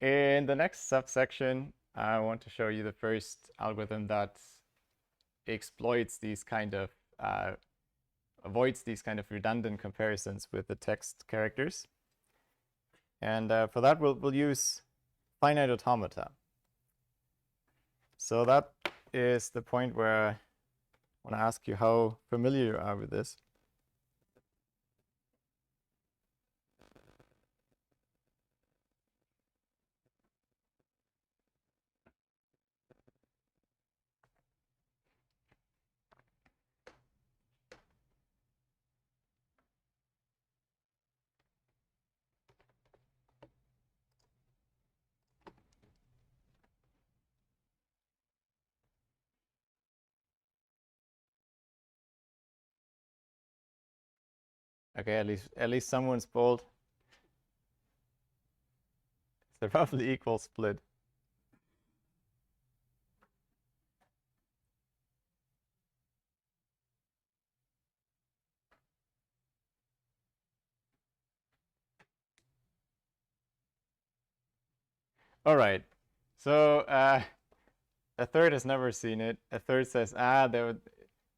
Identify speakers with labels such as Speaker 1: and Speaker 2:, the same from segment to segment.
Speaker 1: In the next subsection, I want to show you the first algorithm that exploits these kind of, avoids these kind of redundant comparisons with the text characters. And for that, we'll use finite automata. So that is the point where I want to ask you how familiar you are with this. Okay, at least someone's bold. It's a roughly equal split. All right. So a third has never seen it. A third says,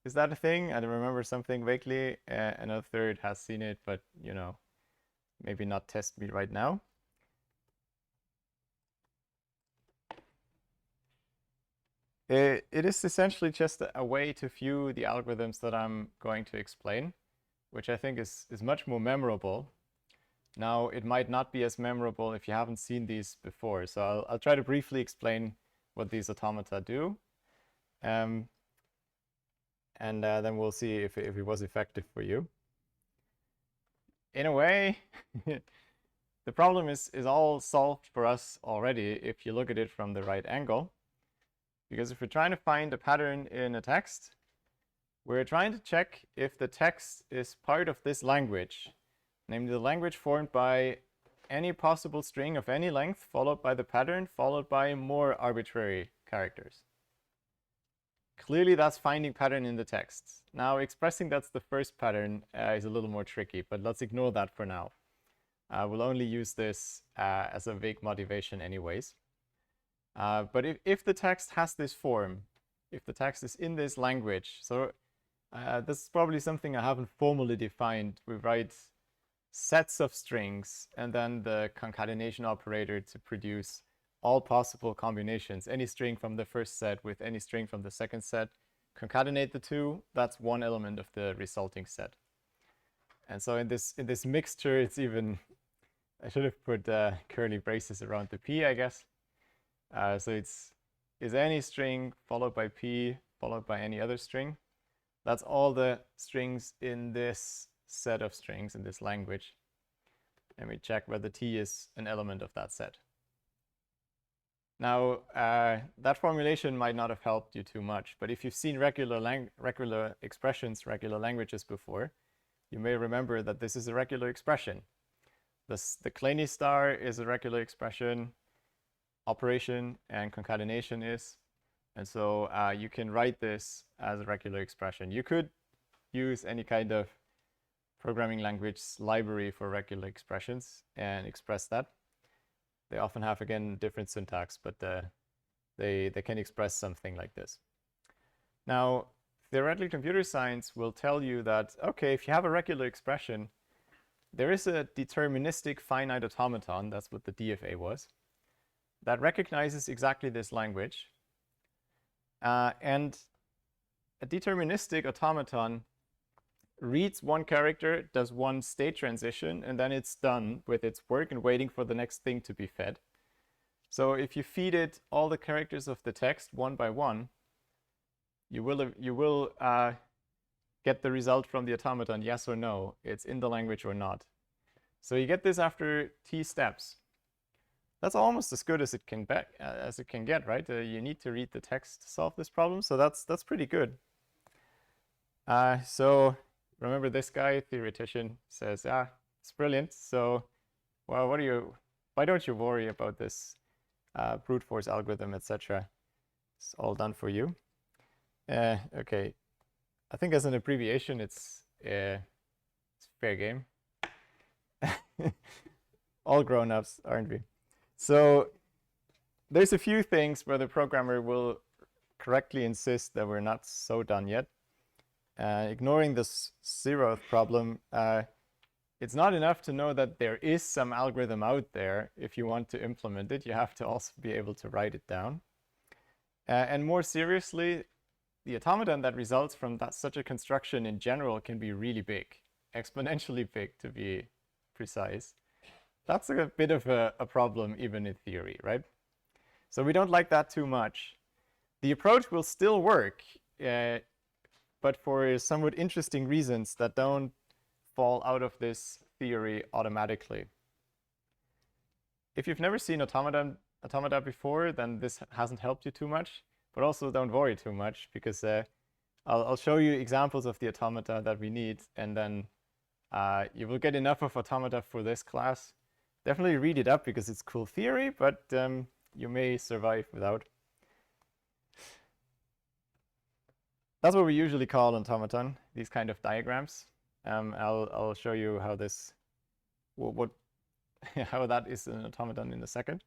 Speaker 1: is that a thing? I remember something vaguely. Another third has seen it, but maybe not test me right now. It is essentially just a way to view the algorithms that I'm going to explain, which I think is much more memorable. Now, it might not be as memorable if you haven't seen these before, so I'll try to briefly explain what these automata do. And then we'll see if it was effective for you. In a way, the problem is all solved for us already if you look at it from the right angle. Because if we're trying to find a pattern in a text, we're trying to check if the text is part of this language, namely the language formed by any possible string of any length followed by the pattern followed by more arbitrary characters. Clearly, that's finding pattern in the text. Now, expressing that's the first pattern is a little more tricky, but let's ignore that for now. We'll only use this as a vague motivation anyways. But if the text has this form, if the text is in this language, so this is probably something I haven't formally defined. We write sets of strings and then the concatenation operator to produce all possible combinations, any string from the first set with any string from the second set, concatenate the two, that's one element of the resulting set. And so in this mixture, it's even, I should have put curly braces around the p, I guess. So is any string followed by p followed by any other string. That's all the strings in this set of strings in this language. And we check whether t is an element of that set. Now, that formulation might not have helped you too much, but if you've seen regular expressions, regular languages before, you may remember that this is a regular expression. The Kleene star is a regular expression, operation and concatenation is, and so you can write this as a regular expression. You could use any kind of programming language library for regular expressions and express that. They often have, again, different syntax, but they can express something like this. Now, theoretical computer science will tell you that, okay, if you have a regular expression, there is a deterministic finite automaton, that's what the DFA was, that recognizes exactly this language. And a deterministic automaton reads one character, does one state transition, and then it's done with its work and waiting for the next thing to be fed. So if you feed it all the characters of the text one by one, you will get the result from the automaton, yes or no, it's in the language or not. So you get this after t steps. That's almost as good as it can get, right? You need to read the text to solve this problem, so that's pretty good. So remember this guy, theoretician, says, it's brilliant. So, well, why don't you worry about this brute force algorithm, etc. It's all done for you. Okay, I think as an abbreviation, it's fair game. All grown-ups, aren't we? So there's a few things where the programmer will correctly insist that we're not so done yet. Ignoring this zeroth problem, it's not enough to know that there is some algorithm out there. If you want to implement it, you have to also be able to write it down. And more seriously, the automaton that results from such a construction in general can be really big, exponentially big to be precise. That's a bit of a problem even in theory, right? So we don't like that too much. The approach will still work, but for somewhat interesting reasons that don't fall out of this theory automatically. If you've never seen automata before, then this hasn't helped you too much, but also don't worry too much, because I'll show you examples of the automata that we need, and then you will get enough of automata for this class. Definitely read it up because it's cool theory, but you may survive without. That's what we usually call automaton, these kind of diagrams. I'll show you how this, how that is an automaton in a second.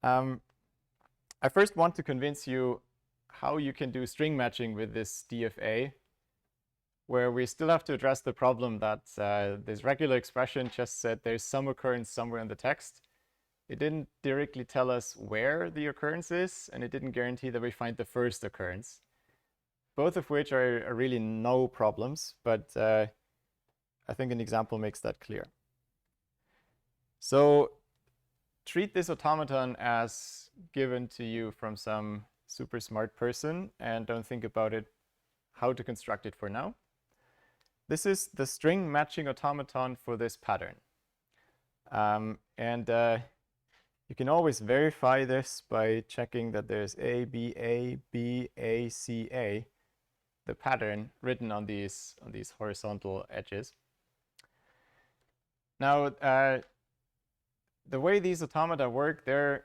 Speaker 1: I first want to convince you how you can do string matching with this DFA, where we still have to address the problem that this regular expression just said there's some occurrence somewhere in the text. It didn't directly tell us where the occurrence is, and it didn't guarantee that we find the first occurrence. Both of which are really no problems, but I think an example makes that clear. So treat this automaton as given to you from some super smart person, and don't think about it, how to construct it for now. This is the string matching automaton for this pattern. You can always verify this by checking that there's A, B, A, B, A, C, A, the pattern written on these horizontal edges. Now, the way these automata work, they're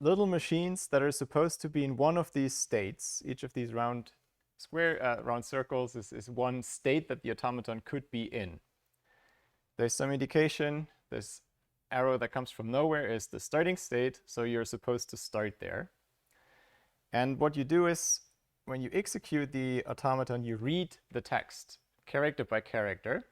Speaker 1: little machines that are supposed to be in one of these states. Each of these round circles is one state that the automaton could be in. There's some indication. This arrow that comes from nowhere is the starting state, so you're supposed to start there. And what you do is, when you execute the automaton, you read the text character by character,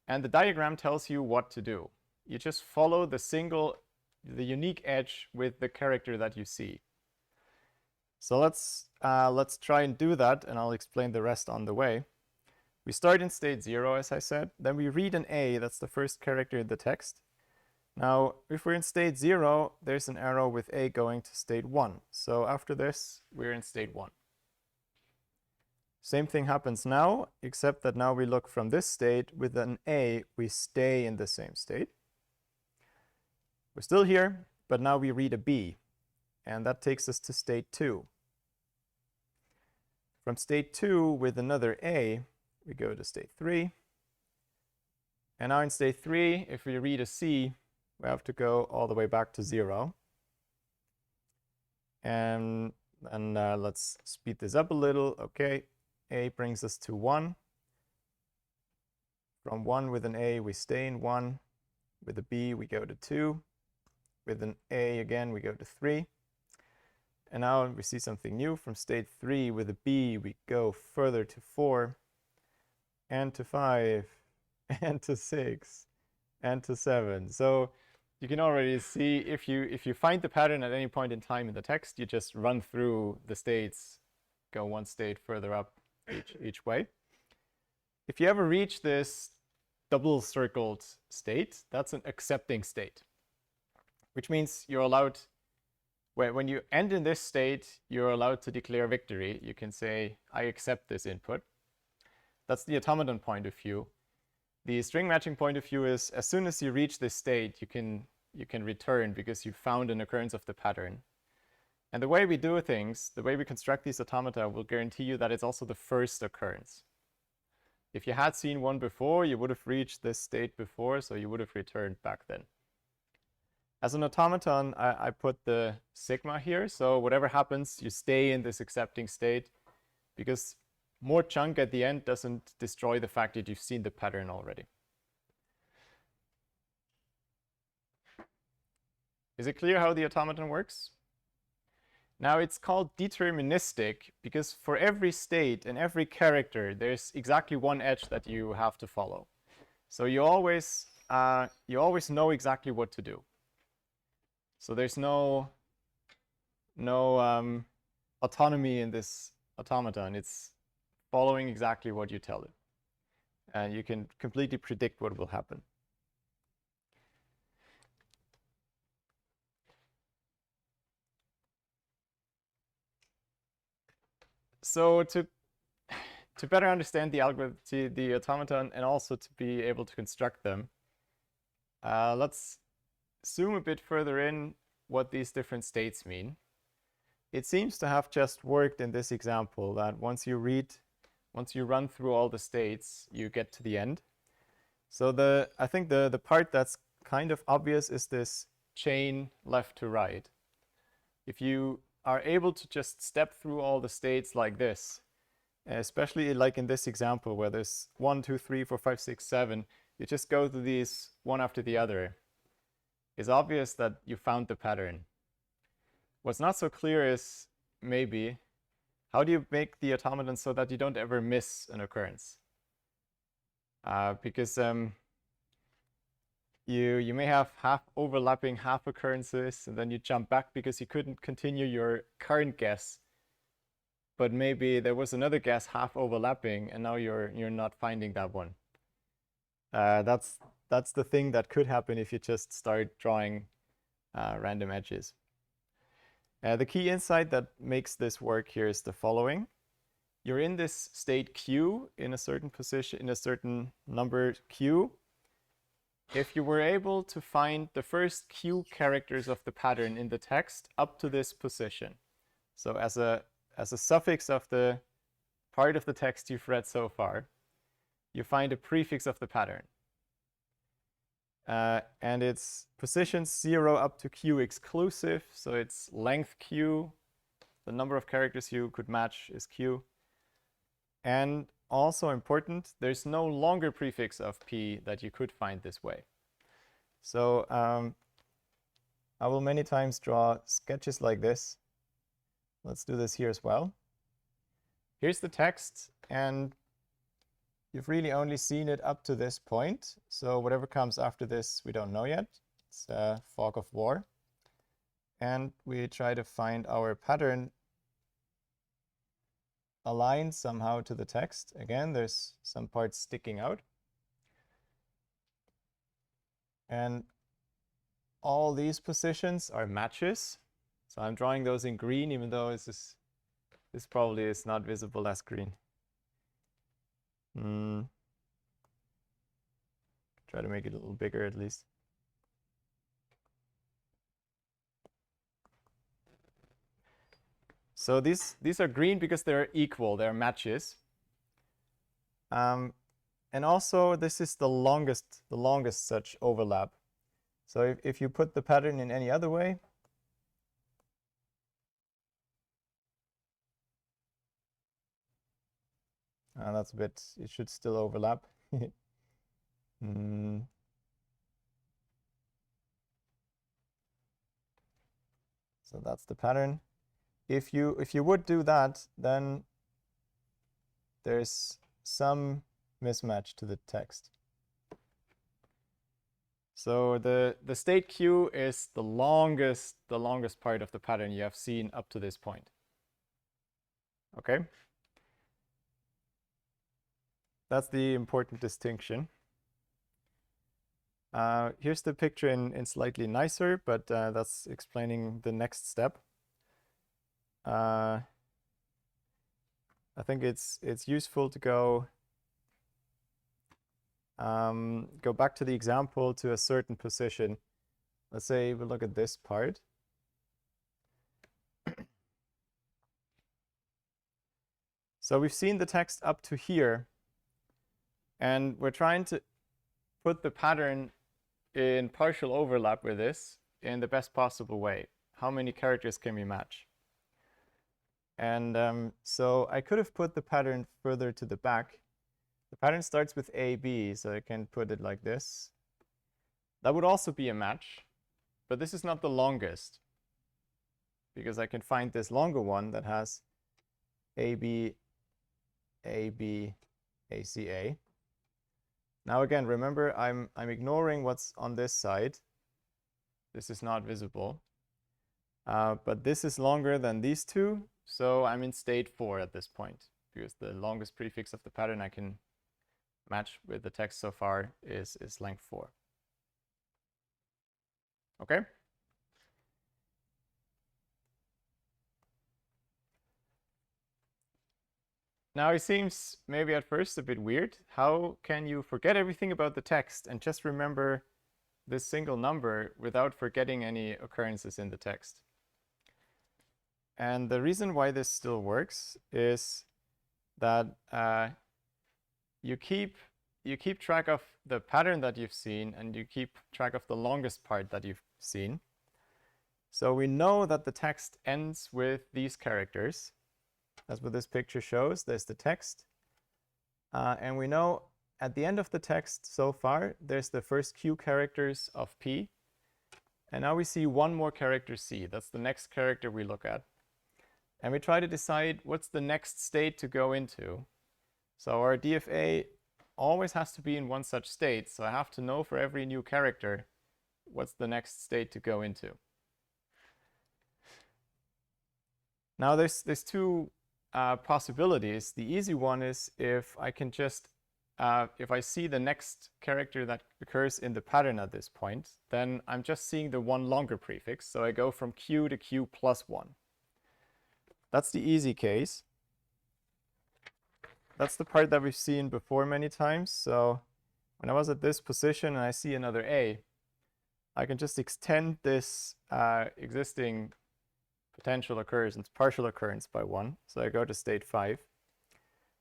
Speaker 1: and the diagram tells you what to do. You just follow the unique edge with the character that you see. So let's try and do that, and I'll explain the rest on the way. We start in state 0, as I said. Then we read an A, that's the first character in the text. Now, if we're in state 0, there's an arrow with A going to state 1. So after this, we're in state 1. Same thing happens now, except that now we look from this state. With an A, we stay in the same state. We're still here, but now we read a B, and that takes us to state 2. From state 2, with another A, we go to state 3. And now in state 3, if we read a C, we have to go all the way back to 0. And let's speed this up a little. Okay, A brings us to 1. From 1 with an A, we stay in 1. With a B, we go to 2. With an A again, we go to 3. And now we see something new. From state 3 with a B, we go further to 4, and to 5, and to 6, and to 7. So you can already see, if you find the pattern at any point in time in the text, you just run through the states, go one state further up each way. If you ever reach this double circled state, that's an accepting state, which means you're allowed, when you end in this state, you're allowed to declare victory. You can say, I accept this input. That's the automaton point of view. The string matching point of view is, as soon as you reach this state, you can return because you found an occurrence of the pattern. And the way we do things, the way we construct these automata, will guarantee you that it's also the first occurrence. If you had seen one before, you would have reached this state before, so you would have returned back then. As an automaton, I put the sigma here, so whatever happens, you stay in this accepting state, because more chunk at the end doesn't destroy the fact that you've seen the pattern already. Is it clear how the automaton works? Now it's called deterministic because for every state and every character, there's exactly one edge that you have to follow. So you always know exactly what to do. So there's no autonomy in this automaton. It's following exactly what you tell it. And you can completely predict what will happen. So to better understand the algorithm, the automaton, and also to be able to construct them, let's zoom a bit further in what these different states mean. It seems to have just worked in this example that once you run through all the states, you get to the end. So I think the part that's kind of obvious is this chain left to right. If you are able to just step through all the states like this, especially like in this example where there's 1, 2, 3, 4, 5, 6, 7, you just go through these one after the other. It's obvious that you found the pattern. What's not so clear is maybe how do you make the automaton so that you don't ever miss an occurrence? Because you may have half overlapping half occurrences, and then you jump back because you couldn't continue your current guess. But maybe there was another guess half overlapping, and now you're not finding that one. That's the thing that could happen if you just start drawing random edges. The key insight that makes this work here is the following. You're in this state Q in a certain position, in a certain number Q. If you were able to find the first Q characters of the pattern in the text up to this position, so as a suffix of the part of the text you've read so far, you find a prefix of the pattern. And it's positions 0 up to Q exclusive, so it's length Q. The number of characters you could match is Q. And also important, there's no longer prefix of P that you could find this way. So I will many times draw sketches like this. Let's do this here as well. Here's the text, and you've really only seen it up to this point. So whatever comes after this, we don't know yet. It's a fog of war. And we try to find our pattern aligned somehow to the text. Again, there's some parts sticking out. And all these positions are matches. So I'm drawing those in green, even though this probably is not visible as green. Try to make it a little bigger at least. So these are green because they're equal, they're matches. And also this is the longest such overlap. So if you put the pattern in any other way, that's a bit, it should still overlap. So that's the pattern. If you would do that, then there's some mismatch to the text. So the state Q is the longest part of the pattern you have seen up to this point. Okay? That's the important distinction. Here's the picture in slightly nicer, but that's explaining the next step. I think it's useful to go back to the example to a certain position. Let's say we look at this part. So we've seen the text up to here, and we're trying to put the pattern in partial overlap with this in the best possible way. How many characters can we match? And so I could have put the pattern further to the back. The pattern starts with AB, so I can put it like this. That would also be a match. but this is not the longest, because I can find this longer one that has AB, AB, ACA. Now again, remember, I'm ignoring what's on this side. This is not visible. But this is longer than these two, so I'm in state 4 at this point, because the longest prefix of the pattern I can match with the text so far is length 4. Okay? Now it seems maybe at first a bit weird. How can you forget everything about the text and just remember this single number without forgetting any occurrences in the text? And the reason why this still works is that you keep track of the pattern that you've seen, and you keep track of the longest part that you've seen. So we know that the text ends with these characters. That's what this picture shows. There's the text. And we know at the end of the text so far, there's the first Q characters of P. And now we see one more character C. That's the next character we look at. And we try to decide what's the next state to go into. So our DFA always has to be in one such state. So I have to know for every new character what's the next state to go into. Now there's two possibilities. The easy one is if I can just, if I see the next character that occurs in the pattern at this point, then I'm just seeing the one longer prefix. So I go from Q to Q plus 1. That's the easy case. That's the part that we've seen before many times. So when I was at this position and I see another A, I can just extend this existing potential occurrence, partial occurrence by 1. So I go to state 5.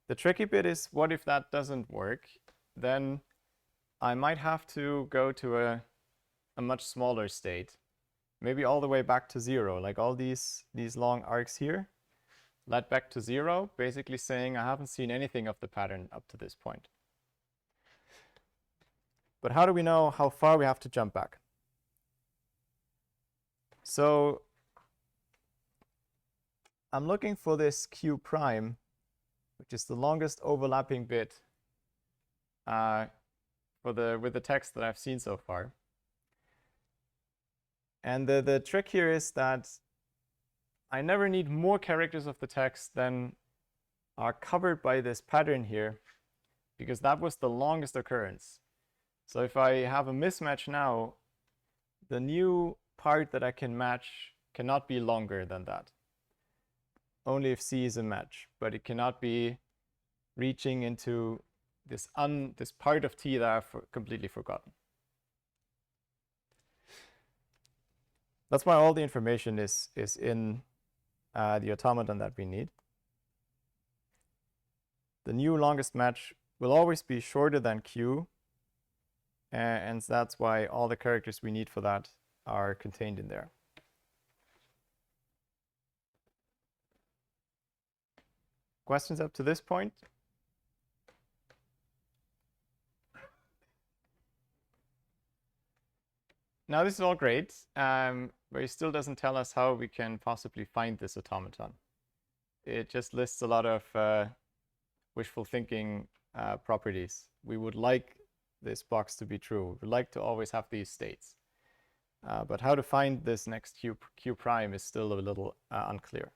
Speaker 1: The tricky bit is, what if that doesn't work? Then I might have to go to a much smaller state, maybe all the way back to 0, like all these long arcs here, led back to 0, basically saying I haven't seen anything of the pattern up to this point. But how do we know how far we have to jump back? So I'm looking for this Q prime, which is the longest overlapping bit with the text that I've seen so far. And the trick here is that I never need more characters of the text than are covered by this pattern here, because that was the longest occurrence. So if I have a mismatch now, the new part that I can match cannot be longer than that. Only if C is a match, but it cannot be reaching into this part of T that I've completely forgotten. That's why all the information is in the automaton that we need. The new longest match will always be shorter than Q, and that's why all the characters we need for that are contained in there. Questions up to this point? Now this is all great, but it still doesn't tell us how we can possibly find this automaton. It just lists a lot of wishful thinking properties. We would like this box to be true. We would like to always have these states. But how to find this next Q prime is still a little unclear.